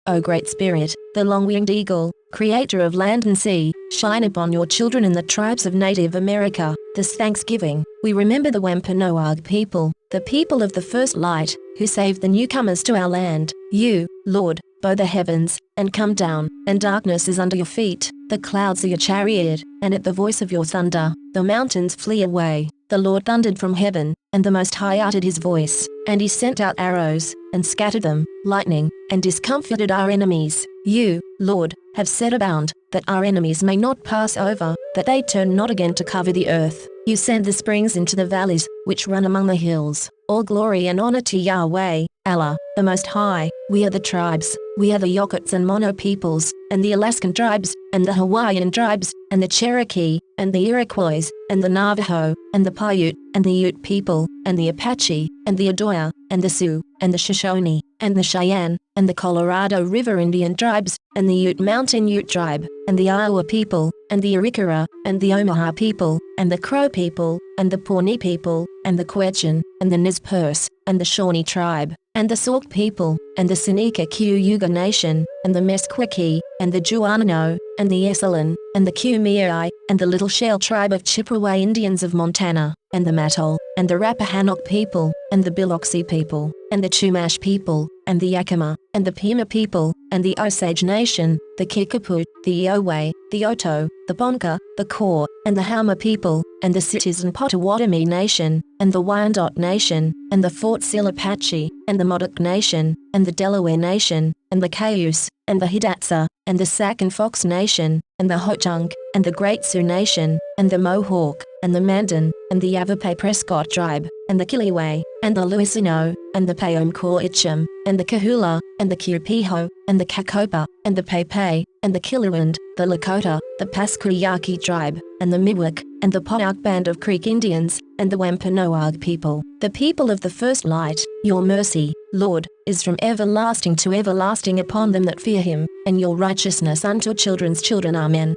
O Great Spirit, the long-winged eagle, creator of land and sea, shine upon your children in the tribes of Native America. This Thanksgiving, we remember the Wampanoag people, the people of the first light, who saved the newcomers to our land. You, Lord, bow the heavens, and come down, and darkness is under your feet. The clouds are your chariot, and at the voice of your thunder, the mountains flee away. The Lord thundered from heaven, and the Most High uttered his voice, and he sent out arrows, and scattered them, lightning, and discomfited our enemies. You, Lord, have set a bound, that our enemies may not pass over, that they turn not again to cover the earth. You send the springs into the valleys, which run among the hills. All glory and honor to Yahweh, Allah, the Most High. We are the tribes, we are the Yokuts and Mono peoples, and the Alaskan tribes, and the Hawaiian tribes, and the Cherokee, and the Iroquois, and the Navajo, and the Paiute, and the Ute people, and the Apache, and the Odawa, and the Sioux, and the Shoshone, and the Cheyenne, and the Colorado River Indian tribes, and the Ute Mountain Ute tribe, and the Iowa people, and the Arikara, and the Omaha people, and the Crow people, and the Pawnee people, and the Quechan, and the Perce, and the Shawnee tribe, and the Sauk people, and the Seneca Cayuga nation, and the Meskwaki, and the Juaneño, and the Esselen, and the Kumeyaay, and the Little Shell tribe of Chippewa Indians of Montana, and the Mattole, and the Wampanoag people, and the Biloxi people, and the Chumash people, and the Yakima, and the Pima people, and the Osage nation, the Kickapoo, the Iowa, the Oto, the Ponca, the Kaw, and the Hama people, and the Citizen Potawatomi nation, and the Wyandot nation, and the Fort Sill Apache, and the Modoc nation, and the Delaware nation, and the Cayuse, and the Hidatsa, and the Sac and Fox nation, and the Ho-Chunk, and the Great Sioux nation, and the Mohawk, and the Mandan, and the Yavapai-Prescott tribe, and the Kumeyaay, and the Louisiano, and the Quechan, and the Kahula, and the Kiupiho, and the Kakopa, and the Pepe, and the Killerand, the Lakota, the Pasquayaki tribe, and the Miwok, and the Ponoc band of Creek Indians, and the Wampanoag people, the people of the first light. Your mercy, Lord, is from everlasting to everlasting upon them that fear him, and your righteousness unto children's children. Amen.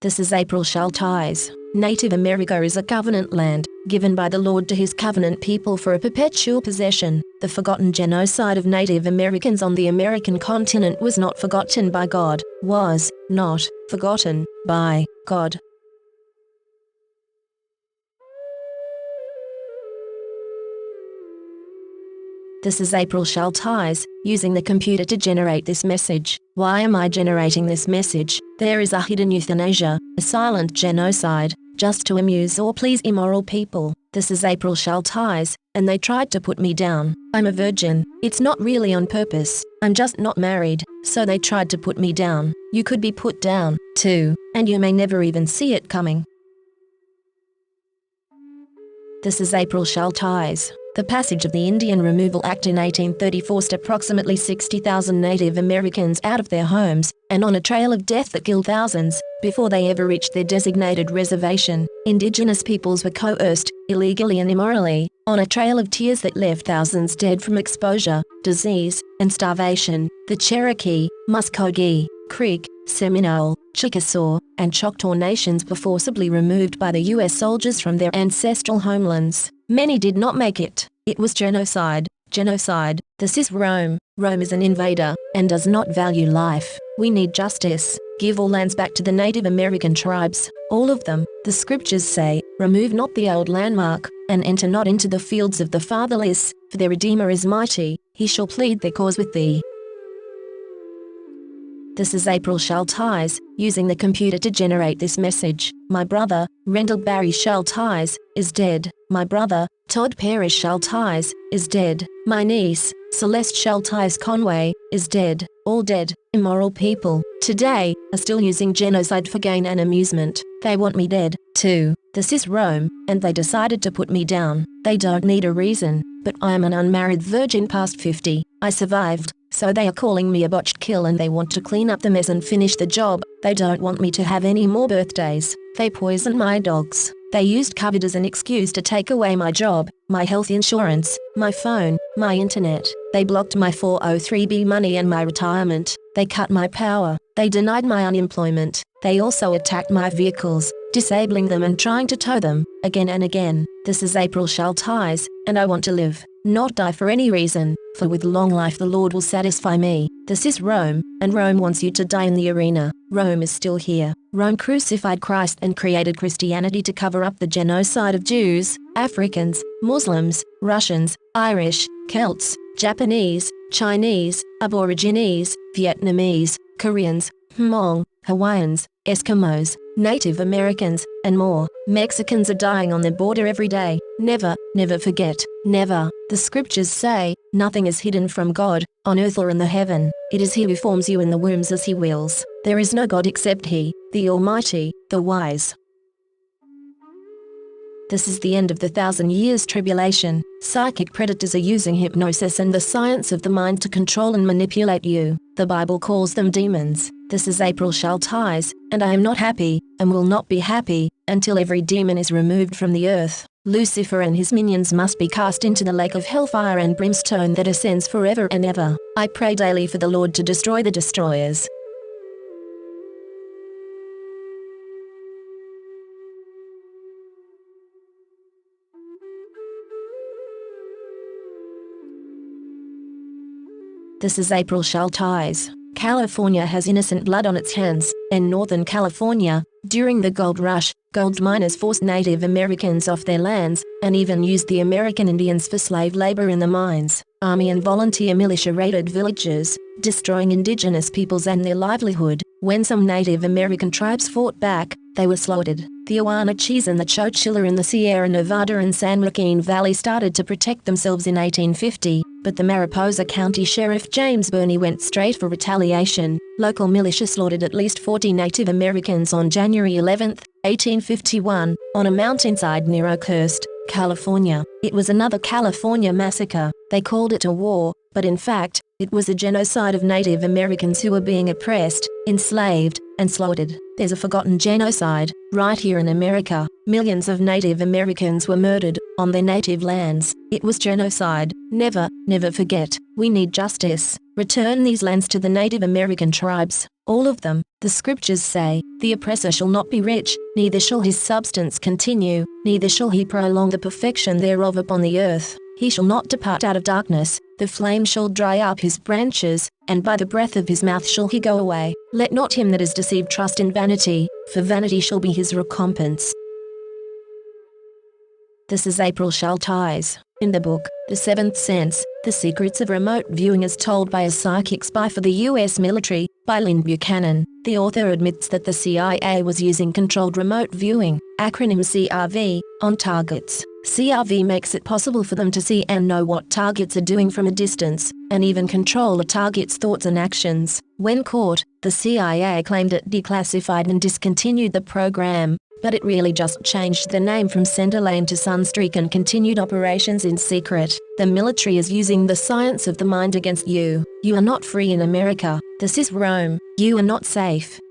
This is April Shall Ties. Native America is a covenant land, given by the Lord to his covenant people for a perpetual possession. The forgotten genocide of Native Americans on the American continent was not forgotten by God, was not forgotten by God. This is April Shall Ties, using the computer to generate this message. Why am I generating this message? There is a hidden euthanasia, a silent genocide, just to amuse or please immoral people. This is April Shall Ties, and they tried to put me down. I'm a virgin. It's not really on purpose. I'm just not married, so they tried to put me down. You could be put down, too, and you may never even see it coming. This is April Shall Ties. The passage of the Indian Removal Act in 1830 forced approximately 60,000 Native Americans out of their homes, and on a trail of death that killed thousands, before they ever reached their designated reservation. Indigenous peoples were coerced, illegally and immorally, on a trail of tears that left thousands dead from exposure, disease, and starvation. The Cherokee, Meskwaki, Creek, Seminole, Chickasaw, and Choctaw nations were forcibly removed by the U.S. soldiers from their ancestral homelands. Many did not make it. It was genocide. Genocide. This is Rome. Rome is an invader, and does not value life. We need justice. Give all lands back to the Native American tribes, all of them. The scriptures say, remove not the old landmark, and enter not into the fields of the fatherless, for their Redeemer is mighty, he shall plead their cause with thee. This is April Shall Ties, using the computer to generate this message. My brother, Rendell Barry Shall Ties, is dead. My brother, Todd Perce Shall Ties, is dead. My niece, Celeste Shall Ties Conway, is dead. All dead, immoral people, today, are still using genocide for gain and amusement. They want me dead, too. This is Rome, and they decided to put me down. They don't need a reason, but I am an unmarried virgin past 50. I survived. So they are calling me a botched kill, and they want to clean up the mess and finish the job. They don't want me to have any more birthdays. They poison my dogs. They used COVID as an excuse to take away my job, my health insurance, my phone, my internet. They blocked my 403b money and my retirement. They cut my power. They denied my unemployment. They also attacked my vehicles, disabling them and trying to tow them, again and again. This is April shall ties, and I want to live, not die for any reason, for with long life the Lord will satisfy me. This is Rome, and Rome wants you to die in the arena. Rome is still here. Rome crucified Christ and created Christianity to cover up the genocide of Jews, Africans, Muslims, Russians, Irish, Celts, Japanese, Chinese, Aborigines, Vietnamese, Koreans, Hmong, Hawaiians, Eskimos, Native Americans, and more. Mexicans are dying on the border every day. Never, never forget. Never. The scriptures say, nothing is hidden from God, on earth or in the heaven. It is He who forms you in the wombs as He wills. There is no God except He, the Almighty, the wise. This is the end of the 1,000 years tribulation. Psychic predators are using hypnosis and the science of the mind to control and manipulate you. The Bible calls them demons. This is April shall ties, and I am not happy, and will not be happy, until every demon is removed from the earth. Lucifer and his minions must be cast into the lake of hellfire and brimstone that ascends forever and ever. I pray daily for the Lord to destroy the destroyers. This is April shall ties. California has innocent blood on its hands. In Northern California, during the gold rush, gold miners forced Native Americans off their lands, and even used the American Indians for slave labor in the mines. Army and volunteer militia raided villages, destroying indigenous peoples and their livelihood. When some Native American tribes fought back, they were slaughtered. The Owanachis and the Chocilla in the Sierra Nevada and San Joaquin Valley started to protect themselves in 1850, but the Mariposa County Sheriff James Burney went straight for retaliation. Local militia slaughtered at least 40 Native Americans on January 11, 1851, on a mountainside near Oakhurst, California. It was another California massacre. They called it a war, but in fact, it was a genocide of Native Americans who were being oppressed, enslaved, and slaughtered. There's a forgotten genocide, right here in America. Millions of Native Americans were murdered, on their native lands. It was genocide. Never, never forget. We need justice. Return these lands to the Native American tribes. All of them. The scriptures say, the oppressor shall not be rich, neither shall his substance continue, neither shall he prolong the perfection thereof upon the earth. He shall not depart out of darkness, the flame shall dry up his branches, and by the breath of his mouth shall he go away. Let not him that is deceived trust in vanity, for vanity shall be his recompense. This is April shall ties. In the book, The Seventh Sense, The Secrets of Remote Viewing as Told by a Psychic Spy for the U.S. Military, by Lynn Buchanan, the author admits that the CIA was using controlled remote viewing, acronym CRV, on targets. CRV makes it possible for them to see and know what targets are doing from a distance, and even control a target's thoughts and actions. When caught, the CIA claimed it declassified and discontinued the program, but it really just changed the name from Centerlane to Sunstreak and continued operations in secret. The military is using the science of the mind against you. You are not free in America. This is Rome. You are not safe.